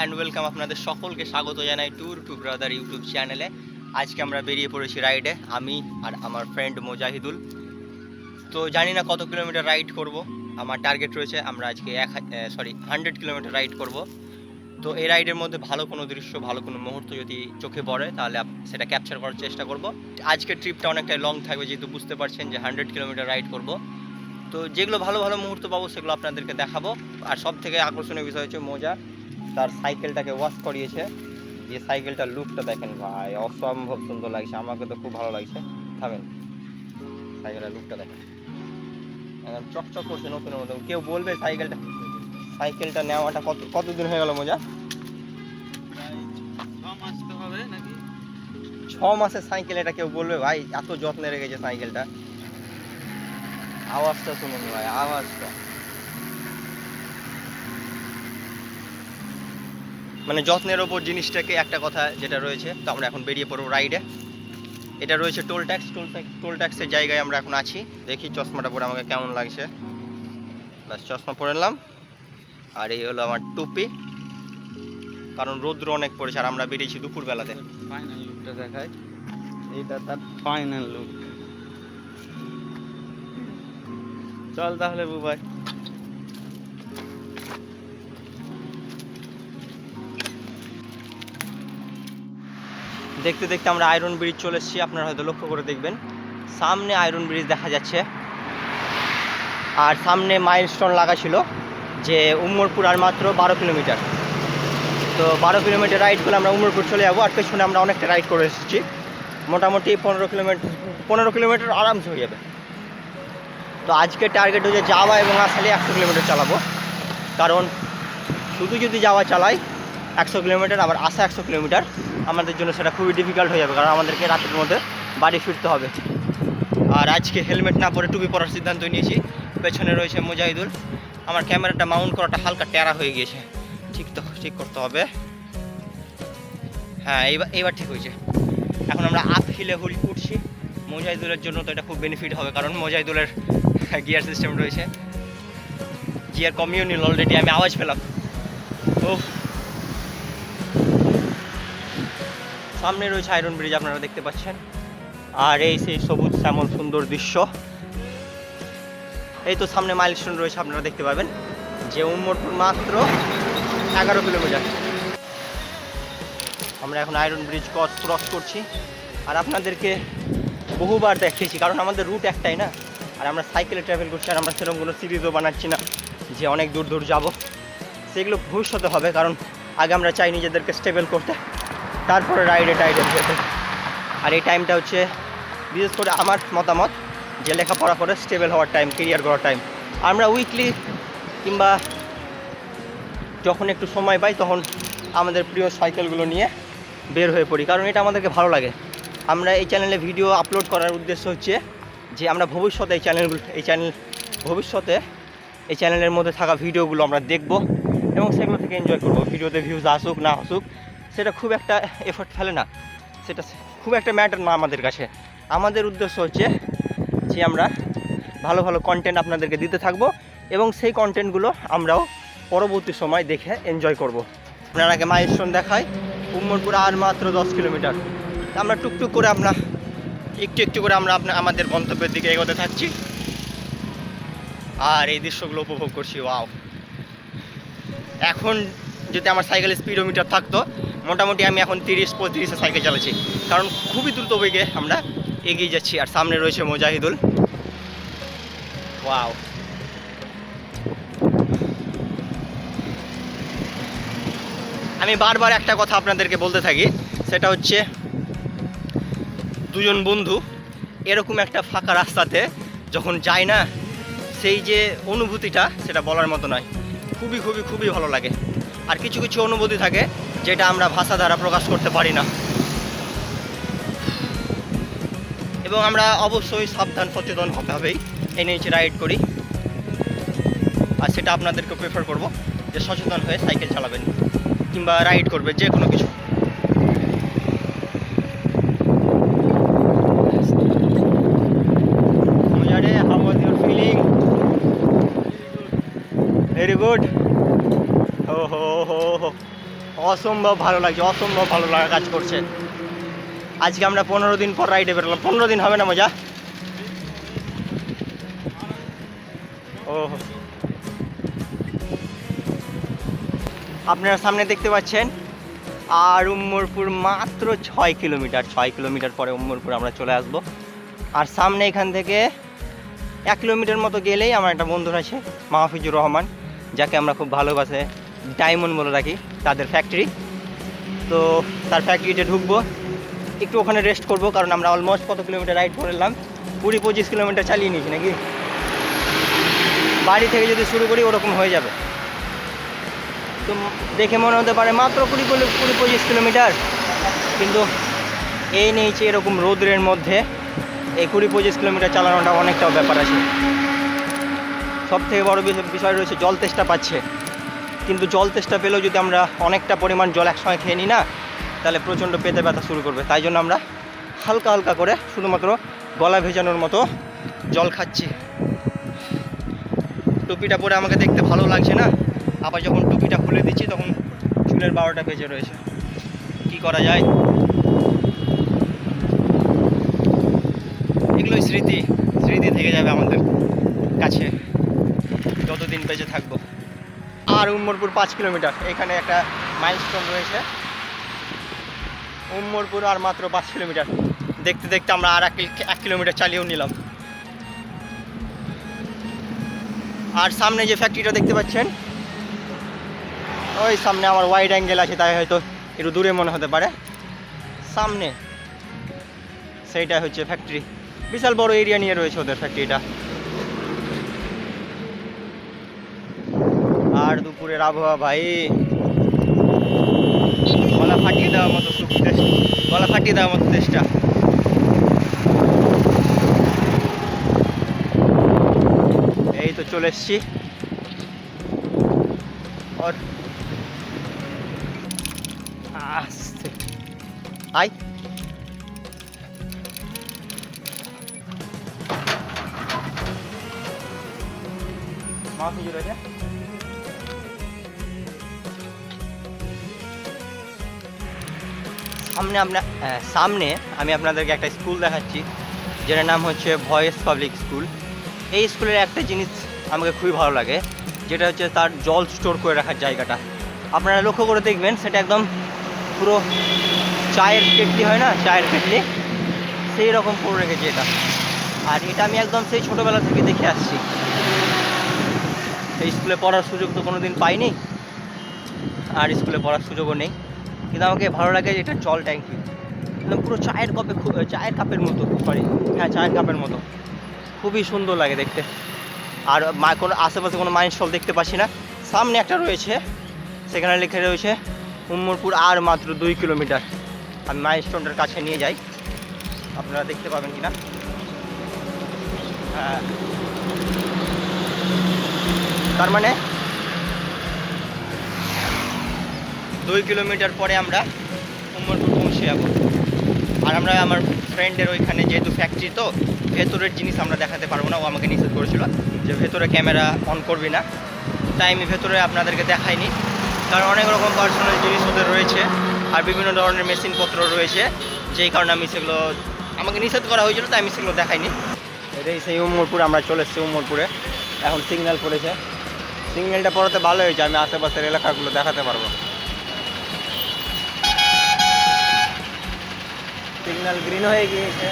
And welcome, আপনাদের সকলকে স্বাগত জানাই ট্যুর টু ব্রাদার ইউটিউব চ্যানেলে। আজকে আমরা বেরিয়ে পড়েছি রাইডে, আমি আর আমার ফ্রেন্ড মোজাহিদুল। তো জানি না কত কিলোমিটার রাইড করব। আমার টার্গেট রয়েছে আমরা আজকে 100 কিলোমিটার রাইড করব। তো এই রাইডের মধ্যে ভালো কোনো দৃশ্য, ভালো কোনো মুহূর্ত যদি চোখে পড়ে তাহলে সেটা ক্যাপচার করার চেষ্টা করব। আজকের ট্রিপটা অনেকটাই লং থাকবে, যেহেতু বুঝতে পারছেন যে 100 কিলোমিটার রাইড করব। তো যেগুলো ভালো ভালো মুহূর্ত পাবো সেগুলো আপনাদেরকে দেখাবো। আর সব থেকে আকর্ষণীয় বিষয় হচ্ছে মোজা তার সাইকেলটাকে ওয়াশ করিয়েছে। যে সাইকেলটার লুকটা দেখেন ভাই, অসম্ভব সুন্দর লাগছে, আমাকে তো খুব ভালো লাগছে। থামেন, সাইকেলের লুকটা দেখেন, একদম চকচক করছে নতুনের মতো। কেউ বলবে সাইকেলটা নেওয়াটা কতদিন হয়ে গেল মোজা? 6 মাসের সাইকেল, এটা কেউ বলবে ভাই? এত যত্নে রেখেছে সাইকেলটা। আওয়াজটা শুনুন ভাই, আওয়াজটা মানে যত্নের ওপর জিনিসটাকে একটা কথা যেটা রয়েছে। তো আমরা এখন বেরিয়ে পড়বো রাইডে। এটা রয়েছে টোল ট্যাক্সের জায়গায় আমরা এখন আছি। দেখি চশমাটা পরে আমাকে কেমন লাগছে। ব্যাস, চশমা পরে নিলাম। আর এই হলো আমার টুপি, কারণ রৌদ্র অনেক পড়েছে আর আমরা বেরিয়েছি দুপুরবেলাতে। ফাইনাল লুকটা দেখায়, এইটা তার ফাইনাল লুক। চল তাহলে বুবাই। দেখতে দেখতে আমরা আয়রন ব্রিজ চলে এসেছি। আপনারা হয়তো লক্ষ্য করে দেখবেন সামনে আয়রন ব্রিজ দেখা যাচ্ছে। আর সামনে মাইলস্টোন লাগা ছিল যে উমরপুর আর মাত্র 12 কিলোমিটার। তো 12 কিলোমিটার রাইড করে আমরা উমরপুর চলে যাবো। আর পেছনে আমরা অনেকটা রাইড করে এসেছি, মোটামুটি 15 কিলোমিটার আরামসে হয়ে যাবে। তো আজকে টার্গেট হচ্ছে যাওয়া এবং আসলে 100 কিলোমিটার চালাবো। কারণ শুধু যদি যাওয়া চালাই 100 কিলোমিটার, আবার আসা 100 কিলোমিটার, আমাদের জন্য সেটা খুবই ডিফিকাল্ট হয়ে যাবে, কারণ আমাদেরকে রাতের মধ্যে বাড়ি ফিরতে হবে। আর আজকে হেলমেট না পরে টুপি পরার সিদ্ধান্ত নিয়েছি। পেছনে রয়েছে মোজাহিদুল। আমার ক্যামেরাটা মাউন্ট করাটা হালকা টেরা হয়ে গিয়েছে, ঠিক করতে হবে। হ্যাঁ, এইবার ঠিক হয়েছে। এখন আমরা আপ হিলে উঠছি। মোজাহিদুলের জন্য তো এটা খুব বেনিফিট হবে, কারণ মোজাহিদুলের গিয়ার সিস্টেম রয়েছে। গিয়ার কমিয়ে নিল অলরেডি, আমি আওয়াজ পেলাম। ও, সামনে রয়েছে আয়রন ব্রিজ, আপনারা দেখতে পাচ্ছেন। আর এই সেই সবুজ শ্যামল সুন্দর দৃশ্য। এই তো সামনে মাইলস্টোন রয়েছে, আপনারা দেখতে পাবেন যে উমরপুর মাত্র 11 কিলোমিটার। আমরা এখন আয়রন ব্রিজ ক্রস করছি। আর আপনাদেরকে বহুবার দেখিয়েছি, কারণ আমাদের রুট একটাই না। আর আমরা সাইকেলে ট্রাভেল করছি, আর আমরা সেরকম কোনো সিরিজও বানাচ্ছি না যে অনেক দূর দূর যাব। সেগুলো ভবিষ্যতে হবে, কারণ আগে আমরা চাই নিজেদেরকে স্টেবল করতে, তারপরে রাইডে যেতে। আর এই টাইমটা হচ্ছে বিশেষ করে আমার মতামত যে লেখাপড়া করে স্টেবল হওয়ার টাইম, কেরিয়ার করার টাইম। আমরা উইকলি কিংবা যখন একটু সময় পাই তখন আমাদের প্রিয় সাইকেলগুলো নিয়ে বের হয়ে পড়ি, কারণ এটা আমাদেরকে ভালো লাগে। আমরা এই চ্যানেলে ভিডিও আপলোড করার উদ্দেশ্য হচ্ছে যে আমরা ভবিষ্যতে এই চ্যানেলের মধ্যে থাকা ভিডিওগুলো আমরা দেখব এবং সেগুলো থেকে এনজয় করব। ভিডিওতে ভিউজ আসুক না আসুক সেটা খুব একটা এফোর্ট ফেলে না, সেটা খুব একটা ম্যাটার না আমাদের কাছে। আমাদের উদ্দেশ্য হচ্ছে যে আমরা ভালো ভালো কন্টেন্ট আপনাদেরকে দিতে থাকবো এবং সেই কন্টেন্টগুলো আমরাও পরবর্তী সময় দেখে এনজয় করব। আপনারাকে মাইলস্টোন দেখায় উমরপুর আর মাত্র 10 কিলোমিটার। আমরা টুকটুক করে একটু করে আমরা আমাদের গন্তব্যের দিকে এগোতে থাকছি আর এই দৃশ্যগুলো উপভোগ করছি। ওয়াও! এখন যদি আমার সাইকেলের স্পিডোমিটার থাকতো, মোটামুটি আমি এখন 30-35-এ সাইকেল চালাচ্ছি, কারণ খুবই দ্রুত বেগে আমরা এগিয়ে যাচ্ছি। আর সামনে রয়েছে মোজাহিদুল। ওয়াও! আমি বারবার একটা কথা আপনাদেরকে বলতে থাকি, সেটা হচ্ছে দুজন বন্ধু এরকম একটা ফাঁকা রাস্তাতে যখন যায় না, সেই যে অনুভূতিটা সেটা বলার মতো নয়। খুবই খুবই খুবই ভালো লাগে। আর কিছু কিছু অনুভূতি থাকে যেটা আমরা ভাষা দ্বারা প্রকাশ করতে পারি না, এবং আমরা অবশ্যই সাবধান সচেতন হতে হবেই এই নিয়ে রাইড করি। আর সেটা আপনাদেরকে প্রেফার করব যে সচেতন হয়ে সাইকেল চালাবেন কিংবা রাইড করবে, যে কোনো কিছু। How was your feeling? Very good. Oh, অসম্ভব ভালো লাগছে, অসম্ভব ভালো লাগা কাজ করছে। আজকে আমরা 15 দিন পর রাইডে বেরোলাম। 15 দিন হবে না মজা? ও, আপনারা সামনে দেখতে পাচ্ছেন আর উম্মরপুর মাত্র 6 কিলোমিটার। 6 কিলোমিটার পরে উম্মরপুর আমরা চলে আসব। আর সামনে এখান থেকে 1 কিলোমিটার মতো গেলেই আমার একটা বন্ধু আছে, মাহফিজুর রহমান, যাকে আমরা খুব ভালোবাসে ডায়মন্ড বলে রাখি, তাদের ফ্যাক্টরি। তো তার ফ্যাক্টরিতে ঢুকবো, একটু ওখানে রেস্ট করব, কারণ আমরা অলমোস্ট কত কিলোমিটার রাইড করলাম, 20-25 কিলোমিটার চালিয়ে নিয়েছি নাকি। বাড়ি থেকে যদি শুরু করি ওরকম হয়ে যাবে। তো দেখে মনে হতে পারে মাত্র 20-25 কিলোমিটার, কিন্তু এই নিয়েছে এরকম রোদ্রের মধ্যে এই 20-25 কিলোমিটার চালানোটা অনেকটাও ব্যাপার আছে। সব থেকে বড় বিষয় রয়েছে জল তেষ্টা পাচ্ছে, কিন্তু জল তেষ্টা পেলেও যদি আমরা অনেকটা পরিমাণ জল একসঙ্গে খেয়ে নিই না, তাহলে প্রচণ্ড পেটে ব্যথা শুরু করবে। তাই জন্য আমরা হালকা হালকা করে শুধুমাত্র গলা ভেজানোর মতো জল খাচ্ছি। টুপিটা পরে আমাকে দেখতে ভালো লাগছে না, আবার যখন টুপিটা খুলে দিচ্ছি তখন চুলের 12টা বেজে রয়েছে। কি করা যায়? এগুলোই স্মৃতি, স্মৃতি থেকে যাবে আমাদের কাছে যতদিন বেঁচে থাকবো। আর উম্মরপুর 5 কিলোমিটার, এখানে একটা মাইলস্টোন রয়েছে। উম্মরপুর আর মাত্র 5 কিলোমিটার। দেখতে দেখতে আমরা আর 1 কিলোমিটার চালিয়েও নিলাম। আর সামনে যে ফ্যাক্টরিটা দেখতে পাচ্ছেন, ওই সামনে আমার ওয়াইড অ্যাঙ্গেল আছে তাই হয়তো একটু দূরে মনে হতে পারে। সামনে সেইটা হচ্ছে ফ্যাক্টরি, বিশাল বড় এরিয়া নিয়ে রয়েছে ওদের ফ্যাক্টরিটা। আর দুপুরের আবহাওয়া ভাই, গলা ফাটিয়ে দেওয়ার মতো গলা ফাটিয়ে দেওয়ার মতো চেষ্টা। এই তো চলে এসছি। আর আস্তে আই, মাহফিজুর আছে। সামনে আমি আপনাদেরকে একটা স্কুল দেখাচ্ছি, যেটার নাম হচ্ছে ভয়েস পাবলিক স্কুল। এই স্কুলের একটা জিনিস আমাকে খুবই ভালো লাগে, যেটা হচ্ছে তার জল স্টোর করে রাখার জায়গাটা। আপনারা লক্ষ্য করে দেখবেন, সেটা একদম পুরো চায়ের কেটলি হয় না, চায়ের কেটলি, সেই রকম করে রেখেছে এটা। আর এটা আমি একদম সেই ছোটোবেলা থেকে দেখে আসছি। এই স্কুলে পড়ার সুযোগ তো কোনো দিন পাইনি, আর স্কুলে পড়ার সুযোগও নেই, কিন্তু আমাকে ভালো লাগে যে এটা জল ট্যাঙ্কি একদম পুরো চায়ের কাপের মতো, হ্যাঁ চায়ের কাপের মতো, খুবই সুন্দর লাগে দেখতে। আর কোনো আশেপাশে কোনো মাইন স্টল দেখতে পাচ্ছি না। সামনে একটা রয়েছে, সেখানে লেখা রয়েছে উম্মরপুর আর মাত্র 2 কিলোমিটার। আমি মাইল স্টোনটার কাছে নিয়ে যাই, আপনারা দেখতে পাবেন কিনা। হ্যাঁ, তার মানে 2 কিলোমিটার পরে আমরা উম্মরপুর পৌঁছে যাবো। আর আমরা আমার ফ্রেন্ডের ওইখানে যেহেতু ফ্যাক্টরি, তো ভেতরের জিনিস আমরা দেখাতে পারবো না। ও আমাকে নিষেধ করেছিল যে ভেতরে ক্যামেরা অন করবি না, তাই আমি ভেতরে আপনাদেরকে দেখাইনি। কারণ অনেক রকম পার্সোনাল জিনিস ওদের রয়েছে, আর বিভিন্ন ধরনের মেশিনপত্র রয়েছে, যেই কারণে আমি সেগুলো, আমাকে নিষেধ করা হয়েছিল, তাই আমি সেগুলো দেখাইনি। এটাই সেই উম্মরপুর, আমরা চলে এসেছি উম্মরপুরে। এখন সিগন্যাল পড়েছে, সিগন্যালটা পড়াতে ভালো হয়েছে, আমি আশেপাশের এলাকাগুলো দেখাতে পারবো। সিগন্যাল গ্রিন হয়ে গিয়েছে।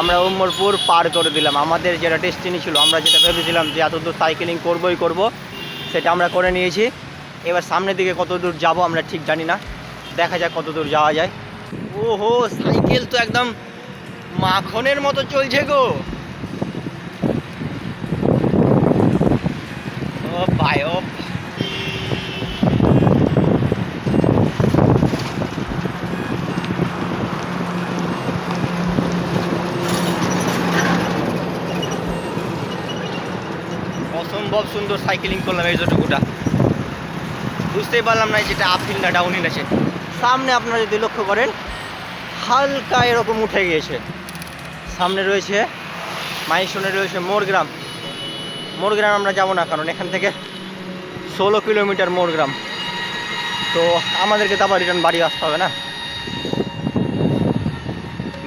আমরা উম্মরপুর পার করে দিলাম। আমাদের যেটা ডেস্টিনি ছিল, আমরা যেটা ভেবেছিলাম যে এত দূর সাইকেলিং করবই করব, সেটা আমরা করে নিয়েছি। এবার সামনের দিকে কত দূর যাব আমরা ঠিক জানি না, দেখা যাক কত দূর যাওয়া যায়। ওহো, সাইকেল তো একদম মাখনের মতো চলছে গো। ও ভাই, ও অসম্ভব সুন্দর সাইকেলিং করলাম এই যতটুকুটা। বুঝতেই পারলাম না যেটা আপহিল না ডাউনহিল আছে। সামনে আপনারা যদি লক্ষ্য করেন, হালকা এরকম উঠে গিয়েছে। সামনে রয়েছে মাইলস্টোনে রয়েছে মোরগ্রাম। আমরা যাব না, কারণ এখান থেকে 16 কিলোমিটার মোরগ্রাম। তো আমাদেরকে তো আবার রিটার্ন বাড়ি আসতে হবে না।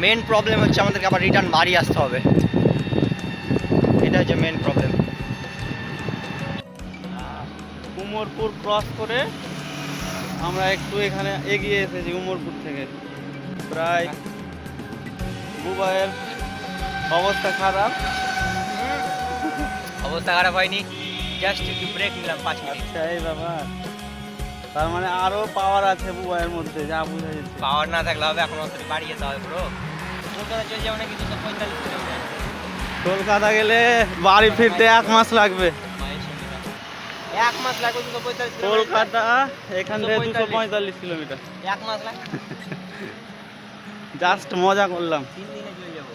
মেন প্রবলেম হচ্ছে আমাদেরকে আবার রিটার্ন বাড়ি আসতে হবে, এটা হচ্ছে মেন প্রবলেম। উমরপুর ক্রস করে আমরা একটু এখানে এগিয়ে এসেছি উমরপুর থেকে। প্রায় বুবাইয়ের অবস্থা খারাপ। অবস্থা খারাপ হয়নি, জাস্ট একটু ব্রেক নিলাম 5 মিনিট। আচ্ছা এই ব্যাপার, তার মানে আরো পাওয়ার আছে বুবাইয়ের মধ্যে, যা বুঝা যাচ্ছে। পাওয়ার না থাকলে হবে, এখন অত বাড়ি যেতে হবে ব্রো। কলকাতা চলে যাবো নাকি 245 কিলোমিটার? কলকাতা গেলে বাড়ি ফিরতে 1 মাস লাগবে। 1 মাস লাগবে 245 কিলোমিটার? কলকাতা এখান থেকে 245 কিলোমিটার। 1 মাস লাগবে? জাস্ট মজা করলাম। 3 দিনে চলে যাবো।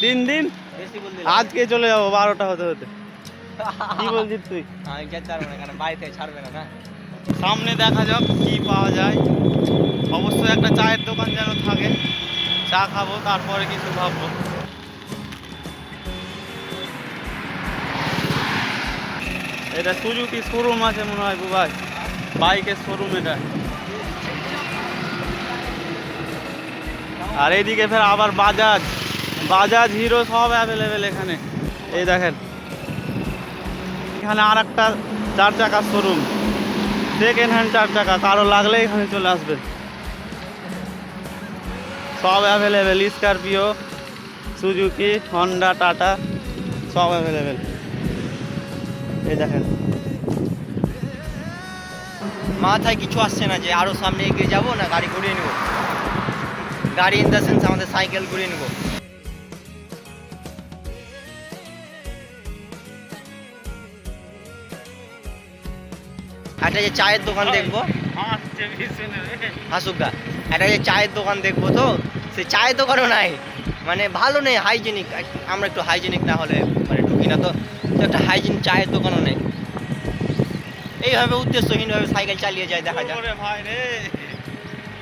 3 দিন? বেশি বললি আজকে চলে যাবো 12টা হতে হতে। কি বলছিস তুই? আমি যেতে পারবো না, কারণ বাড়ি থেকে ছাড়বে না। না সামনে দেখা যাক কি পাওয়া যায়। অবশ্যই একটা চায়ের দোকান যেন থাকে, চা খাবো তারপরে কিছু ভাববো। এটা সুজুকি শোরুম আছে মনে হয় বুবাই, বাইকের শোরুম এটা। আর এইদিকে ফের আবার বাজাজ হিরো সব অ্যাভেলেবেল এখানে। এই দেখেন এখানে আর একটা 4 চাকার শোরুম, সেকেন্ড হ্যান্ড 4 চাকা, কারো লাগলে এখানে চলে আসবে। সব available, Scorpio, Suzuki, Honda, tata সব অ্যাভেলেবেল। এই দেখেন মাথায় কিছু আসছে না যে আরো সামনে এগিয়ে যাবো না গাড়ি ঘুরিয়ে নেবো। গাড়ি ইন দ্য সেন্স আমাদের সাইকেল ঘুরিয়ে নেবো। একটা যে চায়ের দোকান দেখবো, হাসুকা, একটা যে চায়ের দোকান দেখবো, তো সে চায়ের দোকানও নাই, মানে ভালো নেই, হাইজেনিক। আমরা একটু হাইজেনিক না হলে মানে ঢুকি না, তো তো একটা হাইজিন চায়ের দোকানও নেই। এইভাবে উদ্দেশ্যহীনভাবে সাইকেল চালিয়ে যায়, দেখা যায় ভাই রে।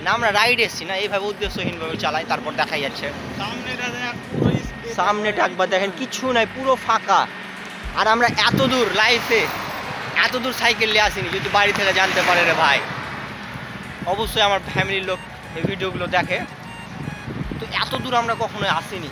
না, আমরা রাইড এসছি না, এইভাবে উদ্দেশ্যহীনভাবে চালাই, তারপর দেখাই যাচ্ছে। সামনেটা একবার দেখেন, কিছু নাই, পুরো ফাঁকা। আর আমরা এত দূর লাইফে এত দূর সাইকেল নিয়ে আসিনি, যদি বাড়ি থেকে জানতে পারে রে ভাই। অবশ্যই আমার ফ্যামিলির লোক এই ভিডিওগুলো দেখে, তো এত দূর আমরা কখনোই আসিনি।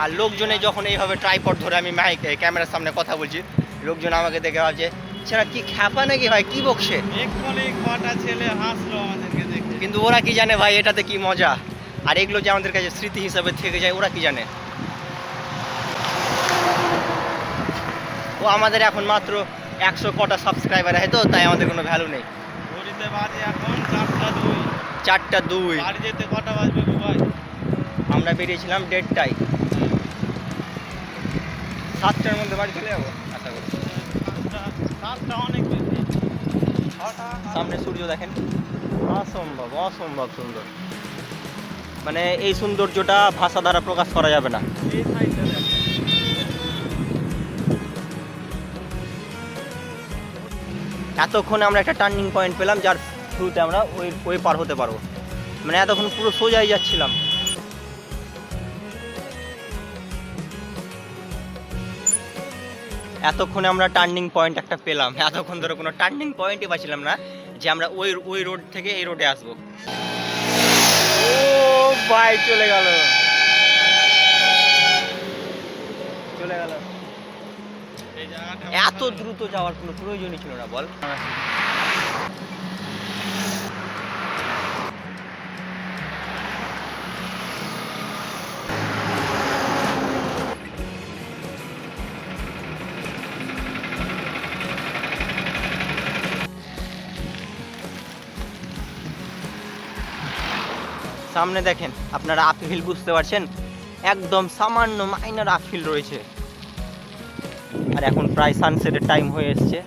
আর লোকজনে যখন এইভাবে ট্রাইপড ধরে আমি মাইক ক্যামেরার সামনে কথা বলছি, লোকজন আমাকে দেখে ভাবছে সেটা কি খ্যাপা নাকি ভাই, কি বকছে। এক্ষুনি কটা ছেলে হাসলো আমাদেরকে দেখে। কিন্তু ওরা কি জানে ভাই এটাতে কি মজা, আর এগুলো যে আমাদের কাছে স্মৃতি হিসাবে থেকে যায়, ওরা কি জানে। ও আমাদের এখন মাত্র 100 কটা সাবস্ক্রাইবার আছে, তো তাই আমাদের কোনো ভ্যালু নেই। ঘড়িতে বাজে এখন 4টা 2। 4টা 2। বাড়ি যেতে কটা বাজবে ভাই? আমরা বেরিয়েছিলাম 1:30টায়, 7টার মধ্যে বাড়ি চলে যাবো আশা করি। 7টা অনেক বেশি। সামনে সূর্য দেখেন, অসম্ভব অসম্ভব সুন্দর, মানে এই সৌন্দর্যটা ভাষা দ্বারা প্রকাশ করা যাবে না। এই সাইডটা দেখ। এতক্ষণে আমরা একটা টার্নিং পয়েন্ট পেলাম, যার থ্রুতে আমরা ওই পার হতে পারবো। মানে এতক্ষণ পুরো সোজাই যাচ্ছিলাম। এতক্ষণে আমরা টার্নিং পয়েন্ট একটা পেলাম, এতক্ষণ ধরে কোনো টার্নিং পয়েন্টই পাচ্ছিলাম না যে আমরা ওই রোড থেকে এই রোডে আসবো। ও ভাই চলে গেল, চলে গেল। এই জায়গাটা এত দ্রুত যাওয়ার কোনো প্রয়োজনই ছিল না বল। সামনে দেখেন আপনারা আপহিল বুঝতে পারছেন, একদম সামান্য মাইনার আপহিল রয়েছে। আর এখন প্রায় সানসেটের টাইম হয়ে এসছে,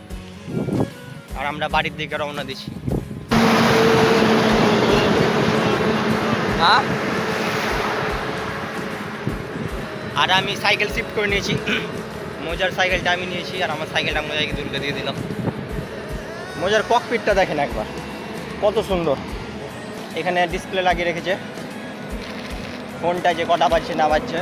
আর আমরা বাড়ির দিকে রওনা দিচ্ছি। আর আমি সাইকেল শিফট করে নিয়েছি, মোজার সাইকেলটা আমি নিয়েছি, আর আমার সাইকেলটা মোজাকে দুলকে দিয়ে দিলাম। মোজার ককপিটটা দেখেন একবার, কত সুন্দর। এখানে ডিসপ্লে লাগিয়ে রেখেছে, ফোনটা যে কটা বাজছে না বাজছে।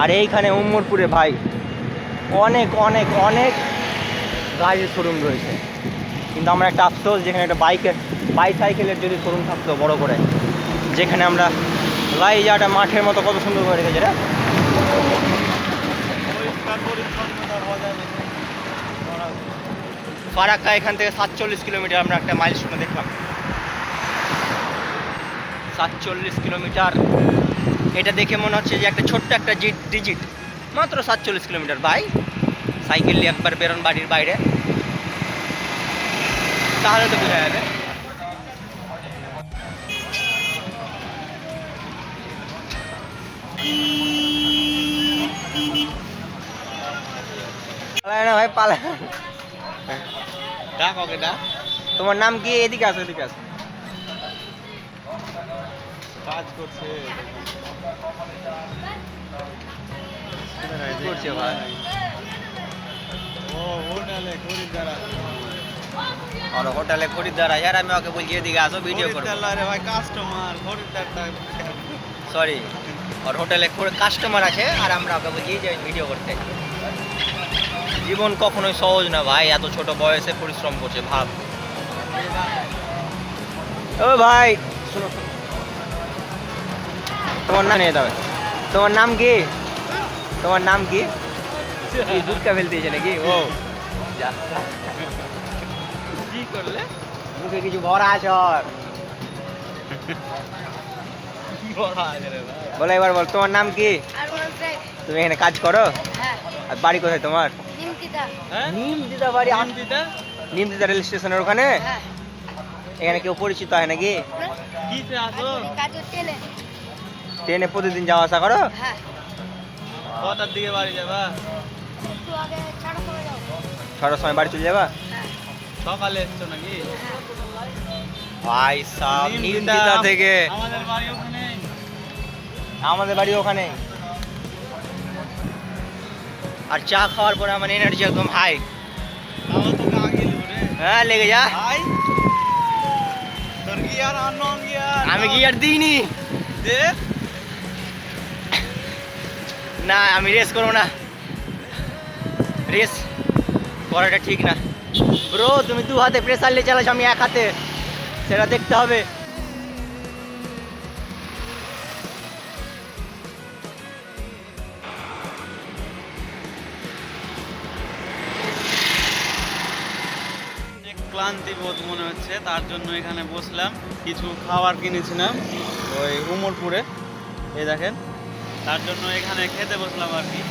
আর এইখানে উম্মরপুরে ভাই অনেক অনেক অনেক গাড়ির শোরুম রয়েছে, কিন্তু আমরা একটা আফসোস যেখানে একটা বাইসাইকেলের যদি শোরুম থাকতো বড় করে, যেখানে আমরা গাড়ি যাওয়াটা মাঠের মতো কত সুন্দর করে রেখেছে রে। ফারাক্কা এখান থেকে 47 কিলোমিটার, আমরা একটা মাইলস্টোনে দেখলাম 47 কিলোমিটার। এটা দেখে মনে হচ্ছে যে একটা ছোট্ট একটা ডিজিট, মাত্র 47 কিলোমিটার ভাই। সাইকেল নিয়ে একবার বেরোন বাড়ির বাইরে, তাহলে তো বোঝা যাবে। পালায় না ভাই, পালায়। ডাক ওকে ডাক। তোমার নাম কি? এদিকে আসো, এদিকে আসো। কাজ করছে কি করছে ভাই? ও হোটেলে খরিদ্দার আছে। আর হোটেলে খরিদ্দার আছে, আর আমি ওকে বলছি এদিকে আসো ভিডিও করবো। খরিদ্দার রে ভাই, কাস্টমার খরিদ্দারটা। সরি, আর হোটেলে কাস্টমার আছে আর আমরা ওকে বলছি যে ভিডিও করতে। জীবন কখনোই সহজ না ভাই, এত ছোট বয়সে পরিশ্রম করছে ভাব। ও ভাই শোনো, তোমার নাম নিয়ে যাবে। তোমার নাম কি? তোমার নাম কি? দুধকা ফেলতে দিয়েছে নাকি? ও যা, কি করলে? মুখে কিছু ভরা আছে ওর। কি বলা আছে রে ভাই? বলো এবার বল, তোমার নাম কি? তুমি এখানে কাজ করো? হ্যাঁ, আর বাড়ি কোথায় তোমার? নিমতিদা। হ্যাঁ? নিমদিদা বাড়ি। দিদা নিমদিদা রেল স্টেশনের ওখানে? হ্যাঁ। এখানে কেউ পরিচিত হয় নাকি? কিসে আসো? কাজে টেলে। ট্রেনে প্রতিদিন যাওয়া আসা করো? হ্যাঁ। কটার দিকে বাড়ি যাবা? একটু আগে ছাড়া করে যাও। 6টার সময় বাড়ি চলে যাবা? হ্যাঁ। সকালে এসছো নাকি? হ্যাঁ। ভাই সাহ, নিমদিদা থেকে আমাদের বাড়ি ওখানে। আমাদের বাড়ি ওখানে। আর চা খাওয়ার পরে আমার এনার্জি একদম হাই। তাও তোকে আগে লিব রে। হ্যাঁ লেগে যা। ভাই তোর কি আর আনন্দ গিয়ার? আমি কি আর দিইনি? দে। না আমি রেস করবো না, রেস করাটা ঠিক না ব্রো। তুমি 2 হাতে প্রেসার নিয়ে চালাচ্ছ, আমি 1 হাতে, সেটা দেখতে হবে। অনেক ক্লান্তি বোধ মনে হচ্ছে, তার জন্য এখানে বসলাম। কিছু খাবার কিনেছিলাম ওই উমরপুরে, এই দেখেন, তার জন্য এখানে খেতে বসলাম আর কি।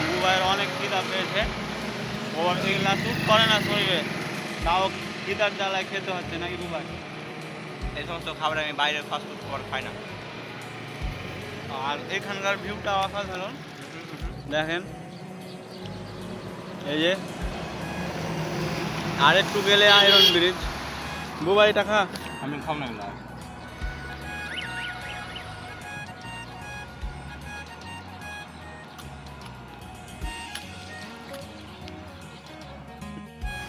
রুবাইয়ের অনেক খিদা পেয়েছে, ও এগুলা স্যুট করে না শরীরে, তাও খিদার জ্বালায় খেতে হচ্ছে নাকি রুবাই? এই সমস্ত খাবার আমি বাইরের ফাস্টফুড খাবার খাই না। আর এখানকার ভিউটা অসাধারণ, দেখেন। এই যে আর একটু গেলে আয়রন ব্রিজ। বুবাই টাকা আমি খাম না।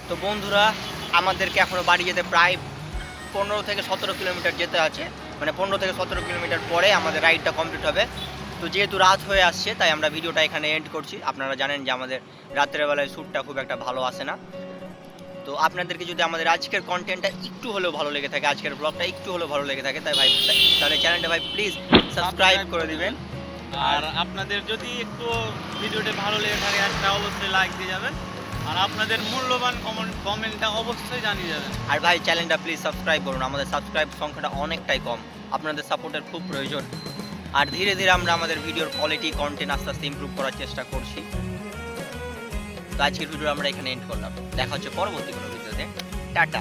তো বন্ধুরা, আমাদেরকে এখনো বাড়ি যেতে প্রায় 15 থেকে 17 কিলোমিটার যেতে আছে, মানে 15 থেকে 17 কিলোমিটার পরে আমাদের রাইডটা কমপ্লিট হবে। তো যেহেতু রাত হয়ে আসছে, তাই আমরা ভিডিওটা এখানে এন্ড করছি। আপনারা জানেন যে আমাদের রাত্রের বেলায় শ্যুটটা খুব একটা ভালো আসে না। তো আপনাদেরকে যদি আমাদের আজকের কন্টেন্টটা একটু হলেও ভালো লেগে থাকে, আজকের ব্লগটা একটু হলেও ভালো লেগে থাকে, তাহলে চ্যানেলটা ভাই প্লিজ সাবস্ক্রাইব করে দিবেন। আর আপনাদের যদি একটু ভিডিওটা ভালো লেগে থাকে, একটা অবশ্যই লাইক দিয়ে যাবেন, আর আপনাদের মূল্যবান কমেন্টটা অবশ্যই জানিয়ে যাবেন। আর ভাই চ্যানেলটা প্লিজ সাবস্ক্রাইব করুন, আমাদের সাবস্ক্রাইব সংখ্যাটা অনেকটাই কম, আপনাদের সাপোর্টের খুব প্রয়োজন। আর ধীরে ধীরে আমরা আমাদের ভিডিওর কোয়ালিটি কন্টেন্ট আস্তে আস্তে ইমপ্রুভ করার চেষ্টা করছি। তো আজকের ভিডিও আমরা এখানে এন্ড করলাম, দেখা হচ্ছে পরবর্তী কোনো ভিডিওতে। টাটা।